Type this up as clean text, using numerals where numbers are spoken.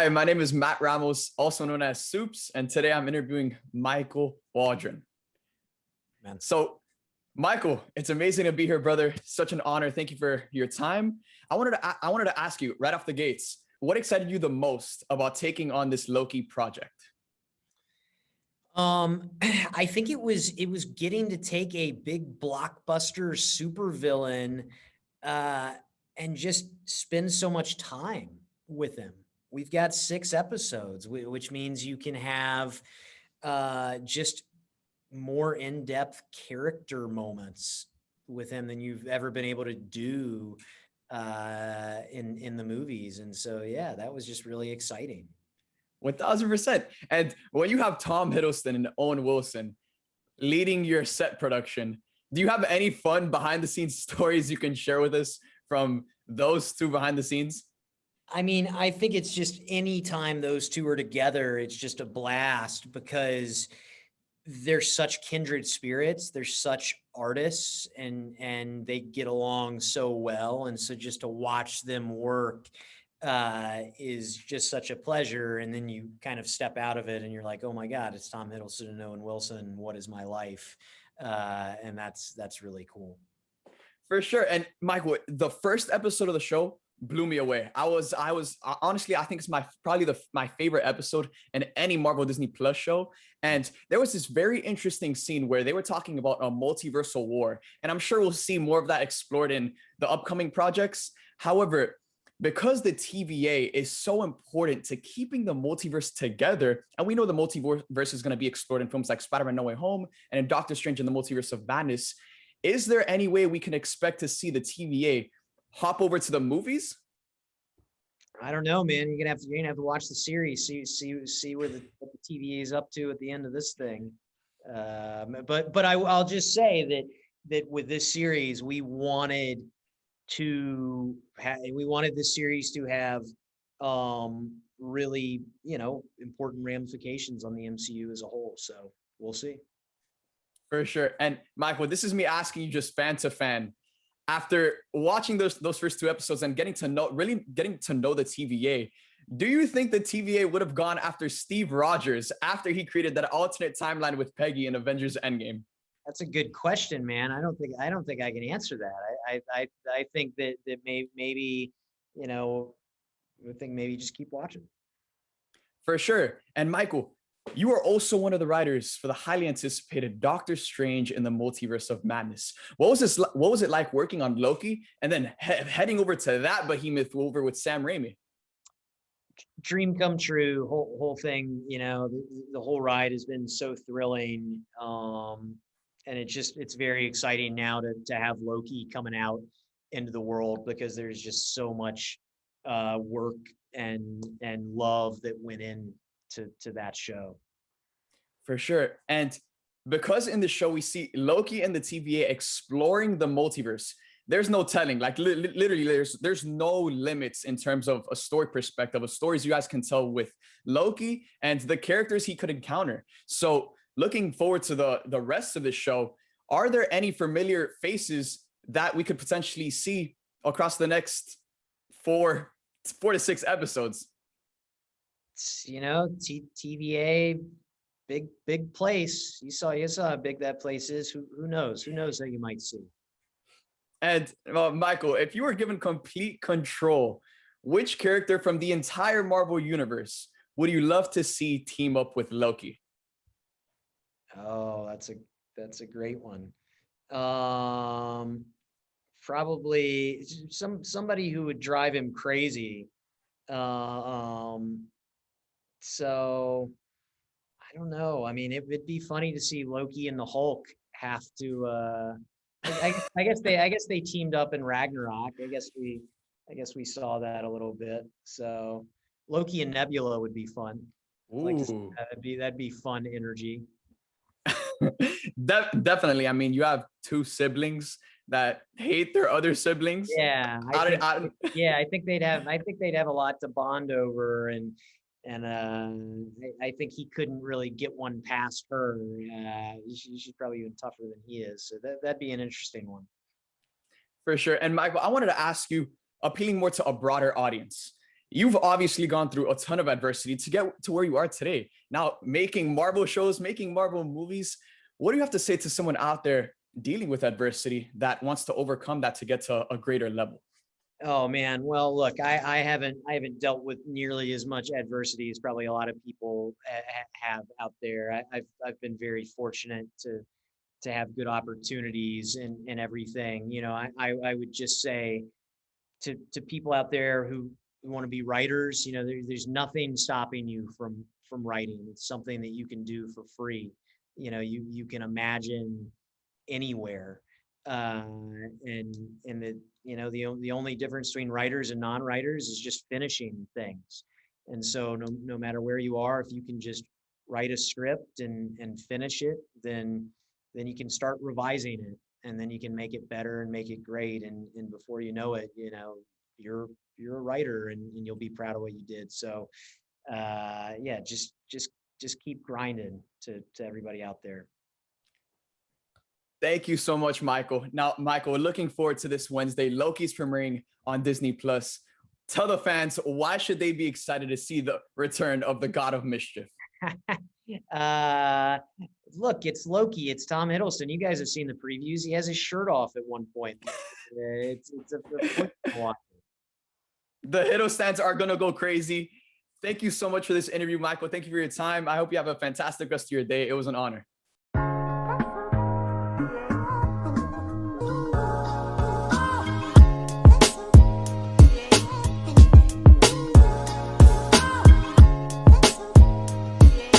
Hi, my name is Matt Ramos, also known as SUPES, and today I'm interviewing Michael Waldron. Man. So, Michael, it's amazing to be here, brother. Such an honor. Thank you for your time. I wanted to ask you right off the gates, what excited you the most about taking on this Loki project? I think it was getting to take a big blockbuster supervillain and just spend so much time with him. We've got 6 episodes, which means you can have just more in-depth character moments with him than you've ever been able to do in the movies. And so, yeah, that was just really exciting. 1000%. And when you have Tom Hiddleston and Owen Wilson leading your set production, do you have any fun behind the scenes stories you can share with us from those two behind the scenes? I mean, I think it's just anytime those two are together, it's just a blast because they're such kindred spirits. They're such artists and they get along so well. And so just to watch them work is just such a pleasure. And then you kind of step out of it and you're like, oh my God, it's Tom Hiddleston and Owen Wilson. What is my life? And that's really cool. For sure. And Michael, the first episode of the show blew me away. I was honestly, I think it's my favorite episode in any Marvel Disney Plus show. And there was this very interesting scene where they were talking about a multiversal war. And I'm sure we'll see more of that explored in the upcoming projects. However, because the TVA is so important to keeping the multiverse together, and we know the multiverse is going to be explored in films like Spider-Man No Way Home and in Doctor Strange in the Multiverse of Madness, is there any way we can expect to see the TVA hop over to the movies? I don't know, man. You're gonna have to watch the series, see what the TVA is up to at the end of this thing. But I'll just say that with this series, we wanted this series to have really, important ramifications on the MCU as a whole. So we'll see. For sure. And Michael, this is me asking you just fan to fan. After watching those first 2 episodes and getting to know the TVA, do you think the TVA would have gone after Steve Rogers after he created that alternate timeline with Peggy in Avengers Endgame? That's a good question, man. I don't think I can answer that. I think that maybe maybe just keep watching. For sure. And Michael, you are also one of the writers for the highly anticipated Doctor Strange in the Multiverse of Madness. What was it like working on Loki and then heading over to that behemoth over with Sam Raimi? Dream come true. Whole thing. The whole ride has been so thrilling. And it's very exciting now to have Loki coming out into the world because there's just so much work and love that went in to that show. For sure. And because in the show we see Loki and the TVA exploring the multiverse, there's no telling, like literally there's no limits in terms of a story perspective, of stories you guys can tell with Loki and the characters he could encounter. So looking forward to the rest of the show, are there any familiar faces that we could potentially see across the next 4 to 6 episodes? TVA, big place. You saw how big that place is. Who knows? Who knows that you might see? And Michael, if you were given complete control, which character from the entire Marvel universe would you love to see team up with Loki? Oh, that's a great one. Probably somebody who would drive him crazy. So I don't know. I mean, it'd be funny to see Loki and the Hulk have to. I guess they teamed up in Ragnarok. I guess we saw that a little bit. So Loki and Nebula would be fun. Like that'd be fun energy. Definitely. I mean, you have 2 siblings that hate their other siblings. Yeah, I think they'd have a lot to bond over, and I think he couldn't really get one past her. She's probably even tougher than he is. So that'd be an interesting one. For sure. And Michael, I wanted to ask you, appealing more to a broader audience. you've obviously gone through a ton of adversity to get to where you are today. Now, making Marvel shows, making Marvel movies, what do you have to say to someone out there dealing with adversity that wants to overcome that to get to a greater level? Oh man, well look, I haven't dealt with nearly as much adversity as probably a lot of people have out there. I've been very fortunate to have good opportunities and everything. You know, I would just say to people out there who want to be writers, you know, there's nothing stopping you from writing. It's something that you can do for free. You know, you can imagine anywhere. And the you know the only difference between writers and non-writers is just finishing things. And so no matter where you are, if you can just write a script and finish it, then you can start revising it, and then you can make it better and make it great. And before you know it, you know, you're a writer, and you'll be proud of what you did. So yeah, just keep grinding to everybody out there. Thank you so much, Michael. Now, Michael, we're looking forward to this Wednesday. Loki's premiering on Disney Plus. Tell the fans, why should they be excited to see the return of the God of Mischief? Look, it's Loki. It's Tom Hiddleston. You guys have seen the previews. He has his shirt off at one point. It's a one. The Hiddlestans are going to go crazy. Thank you so much for this interview, Michael. Thank you for your time. I hope you have a fantastic rest of your day. It was an honor.